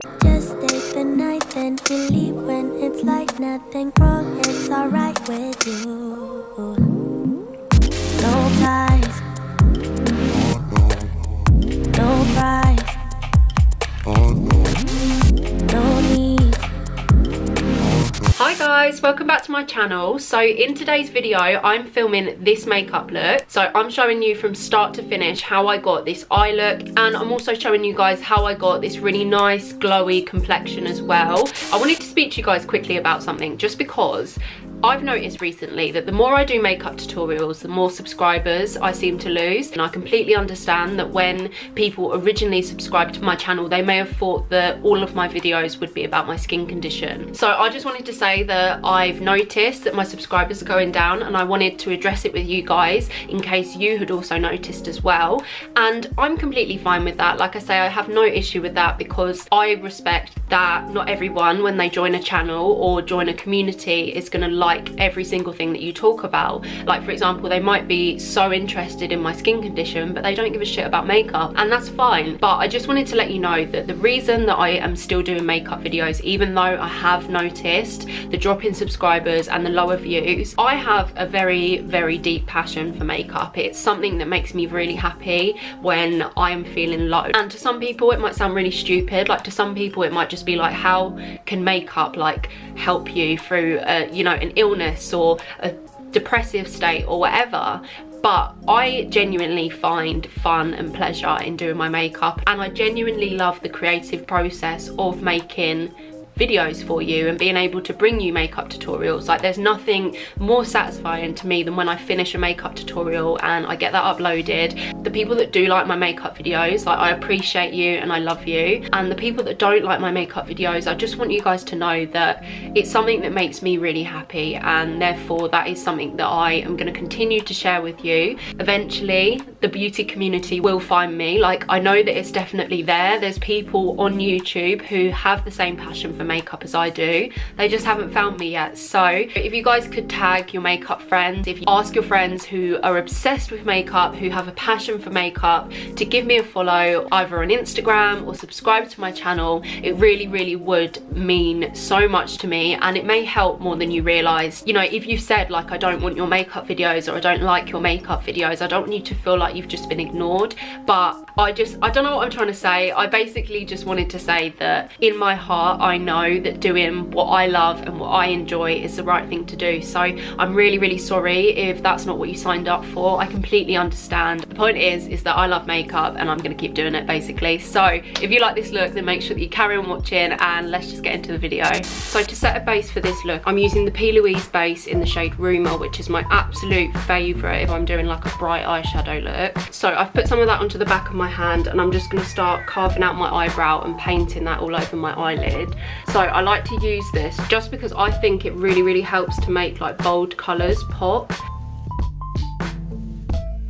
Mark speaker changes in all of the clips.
Speaker 1: Just take the night, then you leave when it's like nothing wrong. It's alright with you. No ties, no price, no need.
Speaker 2: Hi guys, welcome back to my channel. So in today's video I'm filming this makeup look. So I'm showing you from start to finish how I got this eye look, and I'm also showing you guys how I got this really nice glowy complexion as well. I wanted to speak to you guys quickly about something, just because I've noticed recently that the more I do makeup tutorials, the more subscribers I seem to lose. And I completely understand that when people originally subscribed to my channel, they may have thought that all of my videos would be about my skin condition. So I just wanted to say that I've noticed that my subscribers are going down, and I wanted to address it with you guys in case you had also noticed as well. And I'm completely fine with that. Like I say, I have no issue with that, because I respect that not everyone, when they join a channel or join a community, is going to like every single thing that you talk about. Like, for example, they might be so interested in my skin condition but they don't give a shit about makeup, and that's fine. But I just wanted to let you know that the reason that I am still doing makeup videos, even though I have noticed the drop in subscribers and the lower views, I have a very, very deep passion for makeup. It's something that makes me really happy when I'm feeling low. And to some people it might sound really stupid. Like, to some people it might just be like, how can makeup like help you through you know, an illness or a depressive state or whatever. But I genuinely find fun and pleasure in doing my makeup, and I genuinely love the creative process of making videos for you and being able to bring you makeup tutorials. Like, there's nothing more satisfying to me than when I finish a makeup tutorial and I get that uploaded. The people that do like my makeup videos, like, I appreciate you and I love you. And the people that don't like my makeup videos, I just want you guys to know that it's something that makes me really happy, and therefore that is something that I am going to continue to share with you. Eventually the beauty community will find me. Like, I know that it's definitely there. There's people on YouTube who have the same passion for makeup as I do. They just haven't found me yet. So if you guys could tag your makeup friends, if you ask your friends who are obsessed with makeup, who have a passion for makeup, to give me a follow either on Instagram or subscribe to my channel, it really, really would mean so much to me, and it may help more than you realise. You know, if you've said like, I don't want your makeup videos, or I don't like your makeup videos, I don't want you to feel like you've just been ignored. But I don't know what I'm trying to say. I basically just wanted to say that in my heart I know that doing what I love and what I enjoy is the right thing to do. So I'm really, really sorry if that's not what you signed up for. I completely understand. The point is that I love makeup and I'm gonna keep doing it, basically. So if you like this look, then make sure that you carry on watching, and let's just get into the video. So to set a base for this look, I'm using the P. Louise base in the shade Rumour, which is my absolute favourite if I'm doing like a bright eyeshadow look. So I've put some of that onto the back of my hand, and I'm just gonna start carving out my eyebrow and painting that all over my eyelid. So I like to use this just because I think it really, really helps to make like bold colours pop.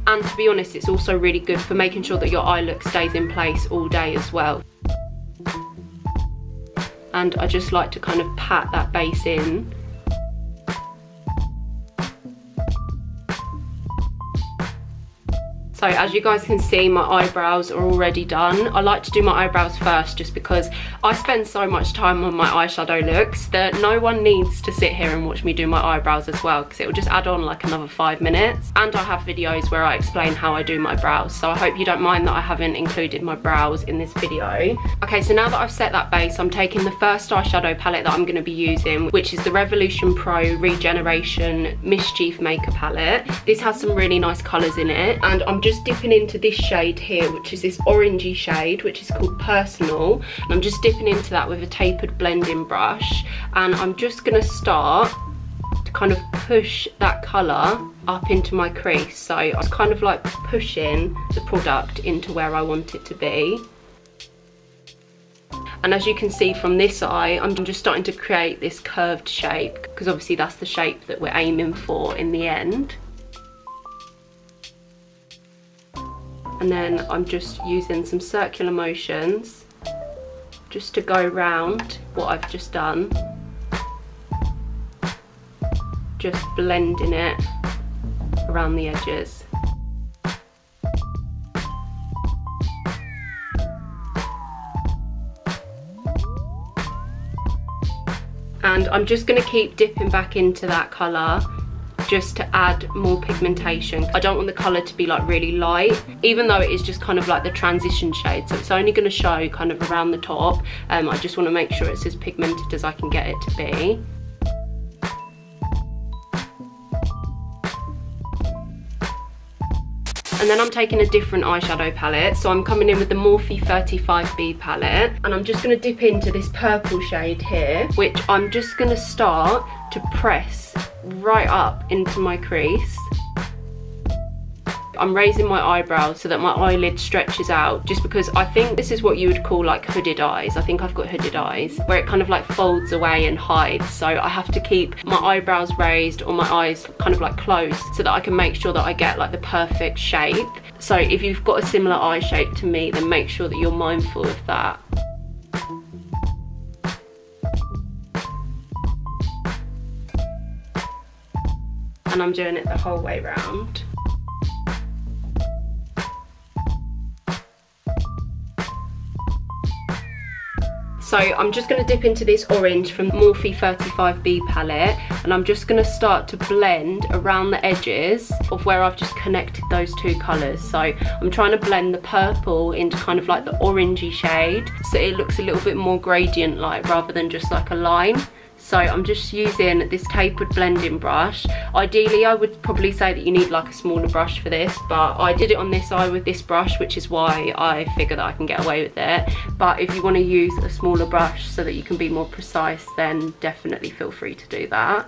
Speaker 2: And to be honest, it's also really good for making sure that your eye look stays in place all day as well. And I just like to kind of pat that base in. So as you guys can see, my eyebrows are already done. I like to do my eyebrows first just because I spend so much time on my eyeshadow looks that no one needs to sit here and watch me do my eyebrows as well, because it will just add on like another 5 minutes. And I have videos where I explain how I do my brows, so I hope you don't mind that I haven't included my brows in this video. Okay, so now that I've set that base, I'm taking the first eyeshadow palette that I'm going to be using, which is the Revolution Revolution Mischief Maker palette. This has some really nice colours in it, and I'm just dipping into this shade here, which is this orangey shade, which is called Personal, and I'm just dipping into that with a tapered blending brush, and I'm just going to start to kind of push that colour up into my crease. So I was kind of like pushing the product into where I want it to be. And as you can see from this eye, I'm just starting to create this curved shape, because obviously that's the shape that we're aiming for in the end. And then I'm just using some circular motions just to go round what I've just done, just blending it around the edges. And I'm just going to keep dipping back into that colour just to add more pigmentation. I don't want the colour to be like really light, even though it is just kind of like the transition shade, so it's only going to show kind of around the top. I just want to make sure it's as pigmented as I can get it to be. And then I'm taking a different eyeshadow palette, so I'm coming in with the Morphe 35B palette, and I'm just going to dip into this purple shade here, which I'm just going to start to press right up into my crease. I'm raising my eyebrows so that my eyelid stretches out, just because I think this is what you would call like hooded eyes. I think I've got hooded eyes, where it kind of like folds away and hides, so I have to keep my eyebrows raised or my eyes kind of like closed so that I can make sure that I get like the perfect shape. So if you've got a similar eye shape to me, then make sure that you're mindful of that. And I'm doing it the whole way round. So I'm just going to dip into this orange from Morphe 35B palette, and I'm just going to start to blend around the edges of where I've just connected those two colours. So I'm trying to blend the purple into kind of like the orangey shade, so it looks a little bit more gradient like rather than just like a line. So I'm just using this tapered blending brush. Ideally, I would probably say that you need like a smaller brush for this, but I did it on this eye with this brush, which is why I figure that I can get away with it. But if you want to use a smaller brush so that you can be more precise, then definitely feel free to do that.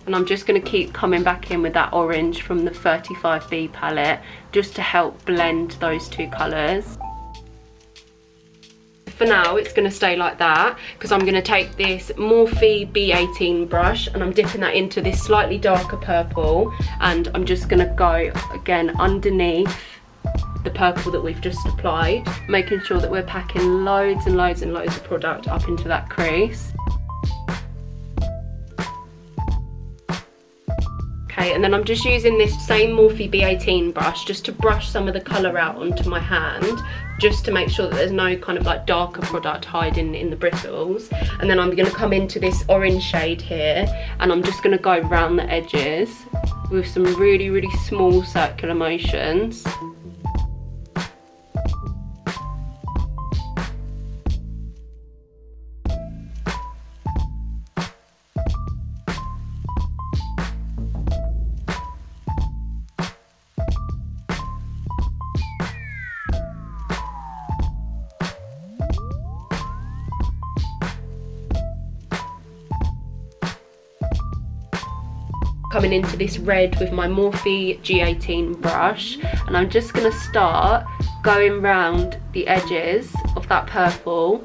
Speaker 2: And I'm just going to keep coming back in with that orange from the 35B palette just to help blend those two colours. For now, it's going to stay like that because I'm going to take this Morphe B18 brush and I'm dipping that into this slightly darker purple, and I'm just going to go again underneath the purple that we've just applied, making sure that we're packing loads and loads and loads of product up into that crease. Okay, and then I'm just using this same Morphe B18 brush just to brush some of the colour out onto my hand, just to make sure that there's no kind of like darker product hiding in the bristles. And then I'm going to come into this orange shade here, and I'm just going to go around the edges with some really, really small circular motions. Coming into this red with my Morphe G18 brush, and I'm just going to start going round the edges of that purple,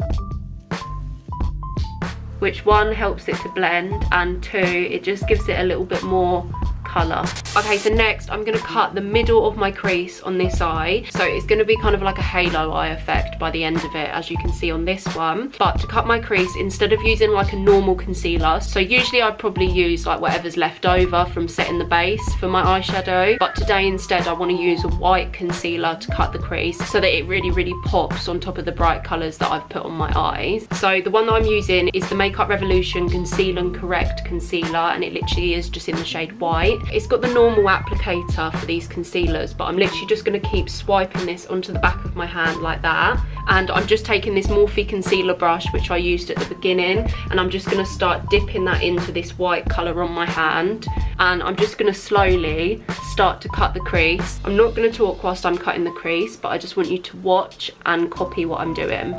Speaker 2: which one helps it to blend, and two, it just gives it a little bit more colour. Okay, so next I'm going to cut the middle of my crease on this eye, so it's going to be kind of like a halo eye effect by the end of it, as you can see on this one. But to cut my crease, instead of using like a normal concealer, so usually I'd probably use like whatever's left over from setting the base for my eyeshadow, but today instead I want to use a white concealer to cut the crease so that it really, really pops on top of the bright colours that I've put on my eyes. So the one that I'm using is the Makeup Revolution Conceal and Correct Concealer, and it literally is just in the shade white. It's got the normal applicator for these concealers, but I'm literally just going to keep swiping this onto the back of my hand like that. And I'm just taking this Morphe concealer brush, which I used at the beginning, and I'm just going to start dipping that into this white colour on my hand, and I'm just going to slowly start to cut the crease. I'm not going to talk whilst I'm cutting the crease, but I just want you to watch and copy what I'm doing.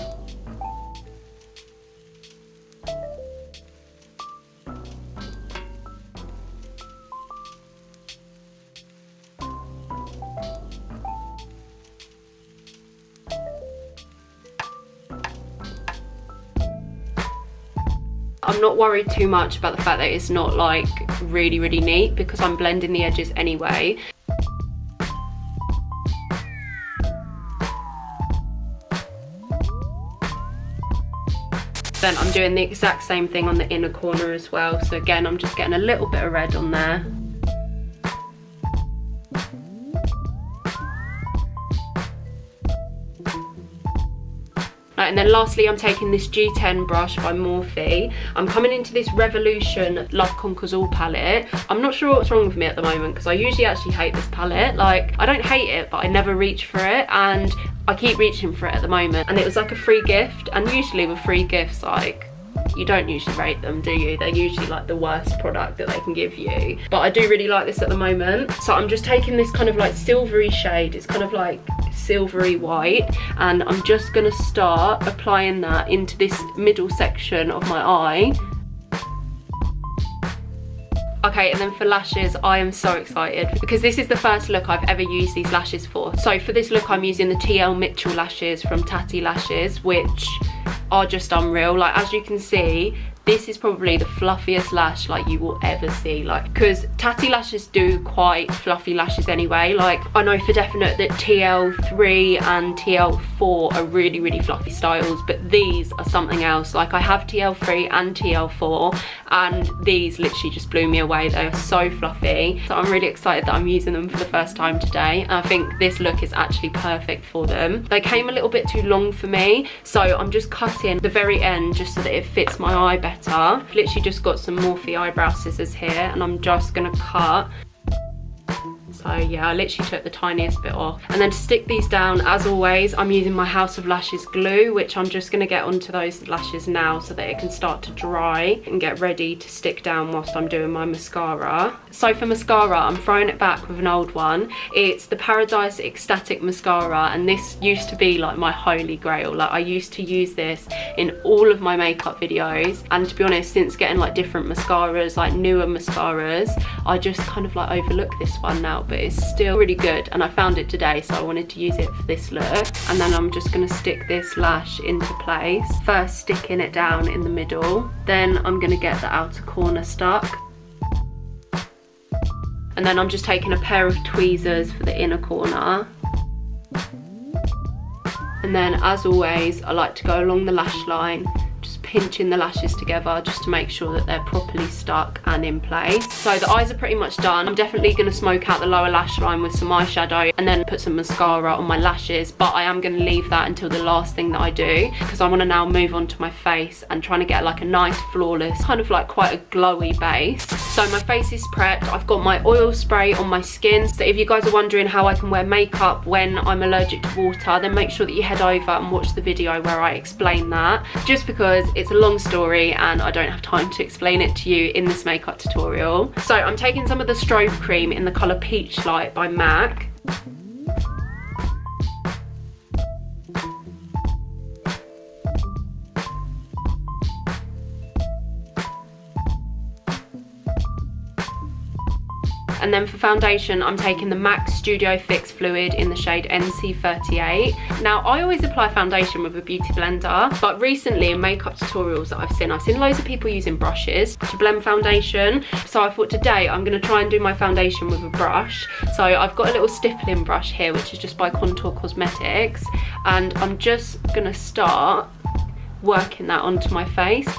Speaker 2: I'm not worried too much about the fact that it's not like really, really neat, because I'm blending the edges anyway. Then I'm doing the exact same thing on the inner corner as well. So again, I'm just getting a little bit of red on there. and then lastly, I'm taking this G10 brush by Morphe. I'm coming into this Revolution Love Conquers All palette. I'm not sure what's wrong with me at the moment because I usually actually hate this palette. Like, I don't hate it, but I never reach for it, and I keep reaching for it at the moment. And it was like a free gift, and usually with free gifts, like, you don't usually rate them, do you? They're usually like the worst product that they can give you. But I do really like this at the moment. So I'm just taking this kind of like silvery shade. It's kind of like silvery white, and I'm just gonna start applying that into this middle section of my eye. Okay, and then for lashes, I am so excited because this is the first look I've ever used these lashes for. So for this look, I'm using the TL Mitchell lashes from Tatti Lashes, which are just unreal. Like, as you can see, this is probably the fluffiest lash like you will ever see, like, because Tatti Lashes do quite fluffy lashes anyway. Like, I know for definite that TL3 and TL4 are really, really fluffy styles, but these are something else. Like, I have TL3 and TL4, and these literally just blew me away. They are so fluffy. So I'm really excited that I'm using them for the first time today, and I think this look is actually perfect for them. They came a little bit too long for me, so I'm just cutting the very end just so that it fits my eye better. I've literally just got some Morphe eyebrow scissors here, and I'm just gonna cut. So yeah, I literally took the tiniest bit off. And then to stick these down, as always, I'm using my House of Lashes glue, which I'm just gonna get onto those lashes now so that it can start to dry and get ready to stick down whilst I'm doing my mascara. So for mascara, I'm throwing it back with an old one. It's the Paradise Ecstatic mascara, and this used to be like my holy grail. Like, I used to use this in all of my makeup videos, and to be honest, since getting like different mascaras, like newer mascaras, I just kind of like overlook this one now, but it's still really good, and I found it today, so I wanted to use it for this look. And then I'm just gonna stick this lash into place, first sticking it down in the middle, then I'm gonna get the outer corner stuck, and then I'm just taking a pair of tweezers for the inner corner. And then, as always, I like to go along the lash line, just pinching the lashes together just to make sure that they're properly stuck and in place. So the eyes are pretty much done. I'm definitely going to smoke out the lower lash line with some eyeshadow and then put some mascara on my lashes, but I am going to leave that until the last thing that I do, because I want to now move on to my face and trying to get like a nice flawless, kind of like quite a glowy base. So my face is prepped. I've got my oil spray on my skin. So if you guys are wondering how I can wear makeup when I'm allergic to water, then make sure that you head over and watch the video where I explain that, just because it's a long story and I don't have time to explain it to you in this makeup tutorial. So I'm taking some of the strobe cream in the colour Peach Light by MAC. And then for foundation, I'm taking the MAC Studio Fix Fluid in the shade NC38. Now, I always apply foundation with a beauty blender, but recently in makeup tutorials that I've seen loads of people using brushes to blend foundation. So I thought today I'm gonna try and do my foundation with a brush. So I've got a little stippling brush here, which is just by Contour Cosmetics, and I'm just gonna start working that onto my face.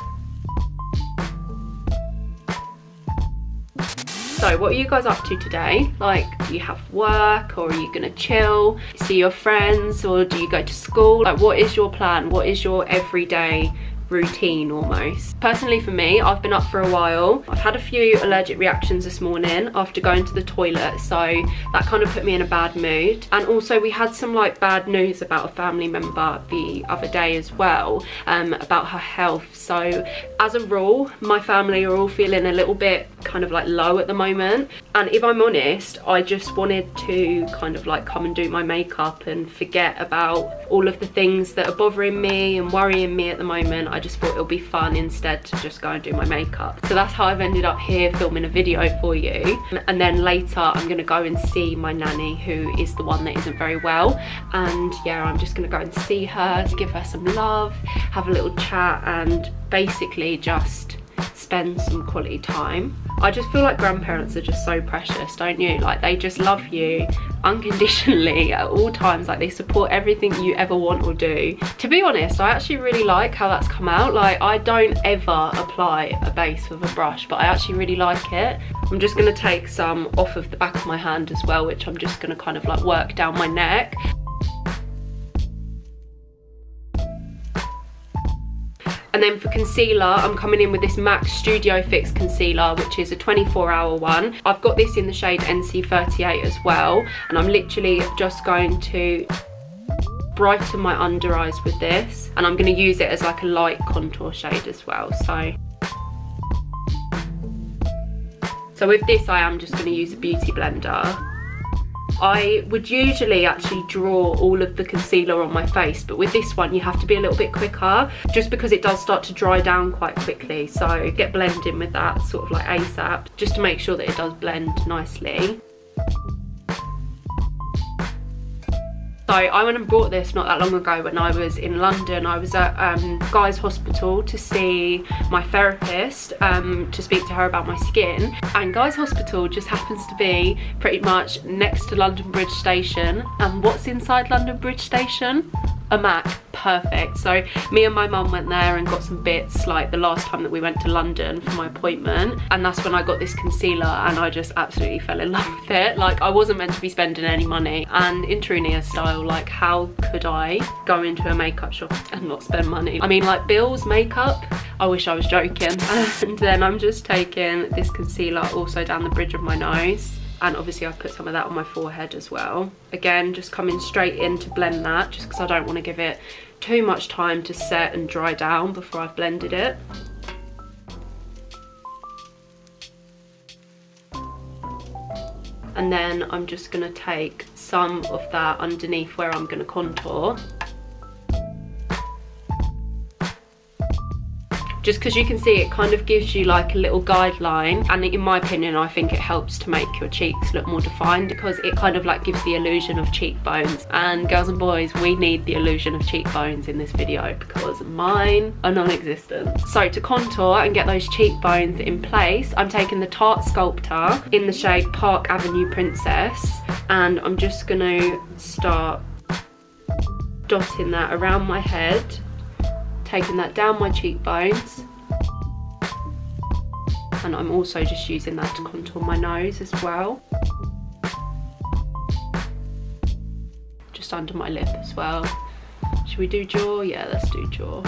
Speaker 2: So what are you guys up to today? Like, do you have work, or are you gonna chill, see your friends, or do you go to school? Like, what is your plan? What is your everyday routine almost? Personally for me, I've been up for a while. I've had a few allergic reactions this morning after going to the toilet, so that kind of put me in a bad mood. And also we had some like bad news about a family member the other day as well, about her health. So as a rule, my family are all feeling a little bit kind of like low at the moment, and if I'm honest, I just wanted to kind of like come and do my makeup and forget about all of the things that are bothering me and worrying me at the moment. I just thought it would be fun instead to just go and do my makeup. So that's how I've ended up here filming a video for you. And then later I'm going to go and see my nanny, who is the one that isn't very well. And yeah, I'm just going to go and see her, give her some love, have a little chat, and basically just spend some quality time. I just feel like grandparents are just so precious, don't you? Like, they just love you unconditionally at all times. Like, they support everything you ever want or do. To be honest, I actually really like how that's come out. Like, I don't ever apply a base with a brush, but I actually really like it. I'm just gonna take some off of the back of my hand as well, which I'm just gonna kind of like work down my neck. And then for concealer, I'm coming in with this MAC Studio Fix concealer, which is a 24-hour one. I've got this in the shade NC38 as well, and I'm literally just going to brighten my under eyes with this, and I'm going to use it as like a light contour shade as well. So with this, I am just going to use a beauty blender. I would usually actually draw all of the concealer on my face, but with this one you have to be a little bit quicker just because it does start to dry down quite quickly. So get blending with that sort of like ASAP, just to make sure that it does blend nicely. So I went and bought this not that long ago when I was in London. I was at Guy's Hospital to see my therapist, to speak to her about my skin. And Guy's Hospital just happens to be pretty much next to London Bridge Station. And what's inside London Bridge Station? A MAC. Perfect. So me and my mum went there and got some bits like the last time that we went to London for my appointment, and that's when I got this concealer and I just absolutely fell in love with it. Like, I wasn't meant to be spending any money, and in true Niah style, like, how could I go into a makeup shop and not spend money? I mean, like, bills, makeup, I wish I was joking. And then I'm just taking this concealer also down the bridge of my nose. And obviously I put some of that on my forehead as well. Again, just coming straight in to blend that, just because I don't want to give it too much time to set and dry down before I've blended it. And then I'm just going to take some of that underneath where I'm going to contour. Just because you can see it kind of gives you like a little guideline, and in my opinion I think it helps to make your cheeks look more defined, because it kind of like gives the illusion of cheekbones. And girls and boys, we need the illusion of cheekbones in this video because mine are non-existent. So to contour and get those cheekbones in place, I'm taking the Tarte Sculptor in the shade Park Avenue Princess, and I'm just going to start dotting that around my head, taking that down my cheekbones, and I'm also just using that to contour my nose as well, just under my lip as well. Should we do jaw? Yeah, let's do jaw.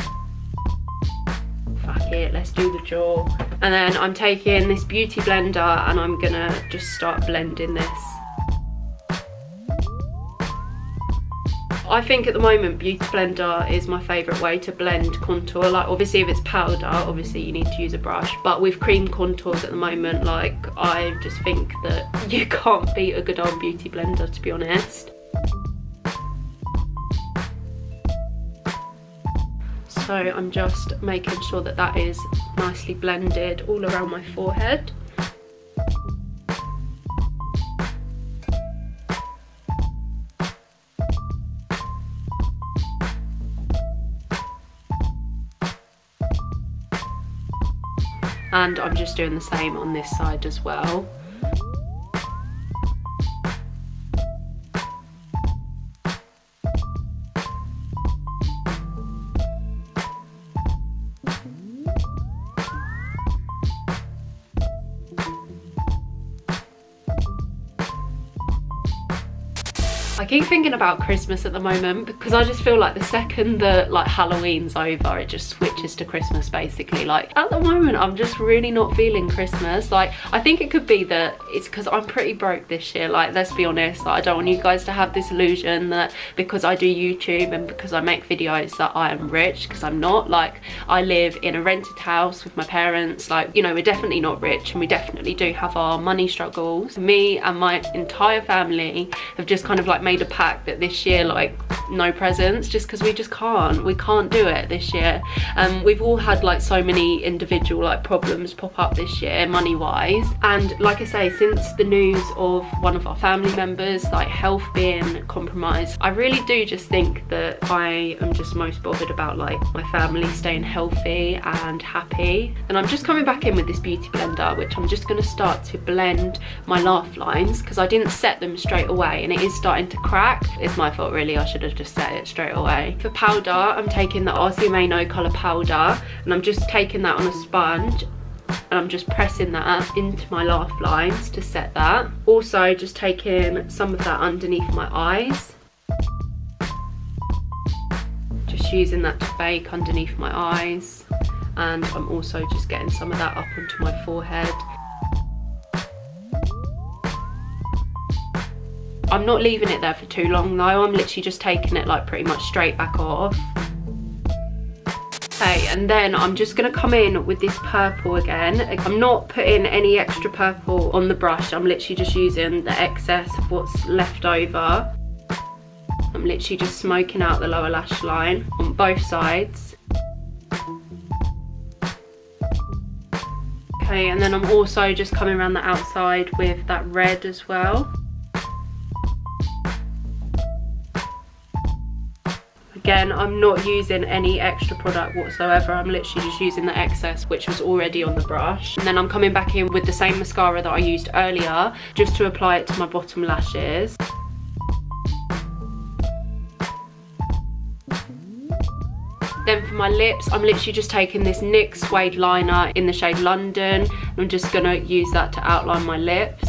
Speaker 2: Fuck it, let's do the jaw. And then I'm taking this beauty blender and I'm gonna just start blending this. I think at the moment beauty blender is my favourite way to blend contour. Like, obviously if it's powder, obviously you need to use a brush, but with cream contours at the moment, like, I just think that you can't beat a good old beauty blender, to be honest. So I'm just making sure that that is nicely blended all around my forehead. And I'm just doing the same on this side as well. I keep thinking about Christmas at the moment because I just feel like the second that like Halloween's over, it just switches to Christmas basically. Like, at the moment I'm just really not feeling Christmas. Like, I think it could be that it's because I'm pretty broke this year. Like, let's be honest, like, I don't want you guys to have this illusion that because I do YouTube and because I make videos that I am rich, because I'm not. Like, I live in a rented house with my parents. Like, you know, we're definitely not rich and we definitely do have our money struggles. Me and my entire family have just kind of like made a pact that this year, like, no presents, just because we can't do it this year. We've all had like so many individual like problems pop up this year money wise, and like I say, since the news of one of our family members like health being compromised, I really do just think that I am just most bothered about like my family staying healthy and happy. And I'm just coming back in with this beauty blender, which I'm just going to start to blend my laugh lines because I didn't set them straight away and it is starting to crack. It's my fault really, I should have just set it straight away. For powder, I'm taking the RCMA No Colour powder and I'm just taking that on a sponge and I'm just pressing that into my laugh lines to set that. Also just taking some of that underneath my eyes, just just using that to bake underneath my eyes, and I'm also just getting some of that up onto my forehead. I'm not leaving it there for too long though, I'm literally just taking it like pretty much straight back off. Okay, and then I'm just gonna come in with this purple again. I'm not putting any extra purple on the brush, I'm literally just using the excess of what's left over. I'm literally just smoking out the lower lash line on both sides. Okay, and then I'm also just coming around the outside with that red as well. Again, I'm not using any extra product whatsoever, I'm literally just using the excess which was already on the brush. And then I'm coming back in with the same mascara that I used earlier, just to apply it to my bottom lashes. Then for my lips, I'm literally just taking this NYX Suede liner in the shade London. I'm just gonna use that to outline my lips.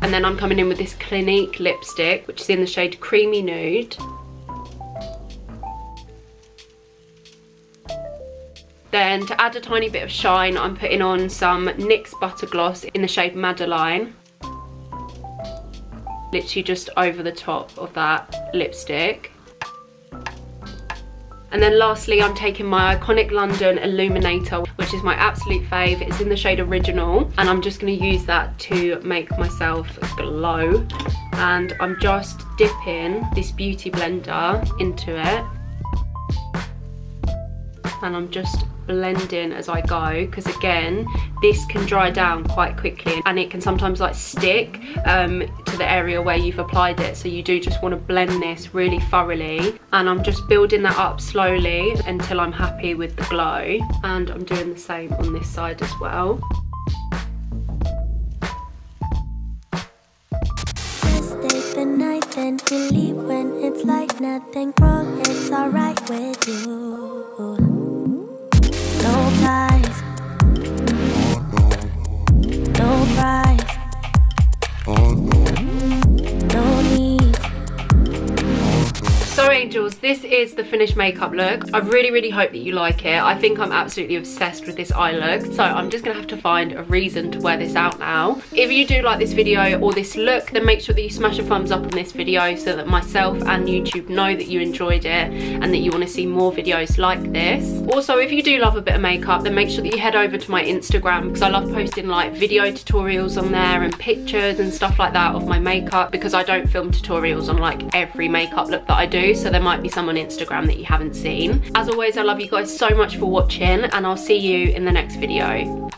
Speaker 2: And then I'm coming in with this Clinique lipstick, which is in the shade Creamy Nude. Then to add a tiny bit of shine, I'm putting on some NYX Butter Gloss in the shade Madeline. Literally just over the top of that lipstick. And then lastly, I'm taking my iconic London Illuminator, which is my absolute fave. It's in the shade Original, and I'm just going to use that to make myself glow. And I'm just dipping this beauty blender into it. And I'm just blending as I go, because again, this can dry down quite quickly and it can sometimes like stick to the area where you've applied it, so you do just want to blend this really thoroughly. And I'm just building that up slowly until I'm happy with the glow, and I'm doing the same on this side as well.
Speaker 1: Stay the night, then we leave when it's like nothing wrong. It's alright with you. No ties, no price, no need.
Speaker 2: So angels, this is the finished makeup look. I really hope that you like it. I think I'm absolutely obsessed with this eye look, so I'm just gonna have to find a reason to wear this out now. If you do like this video or this look, then make sure that you smash a thumbs up on this video so that myself and YouTube know that you enjoyed it and that you want to see more videos like this. Also, if you do love a bit of makeup, then make sure that you head over to my Instagram, because I love posting like video tutorials on there and pictures and stuff like that of my makeup, because I don't film tutorials on like every makeup look that I do, so there might be some on Instagram that you haven't seen. As always, I love you guys so much for watching, and I'll see you in the next video.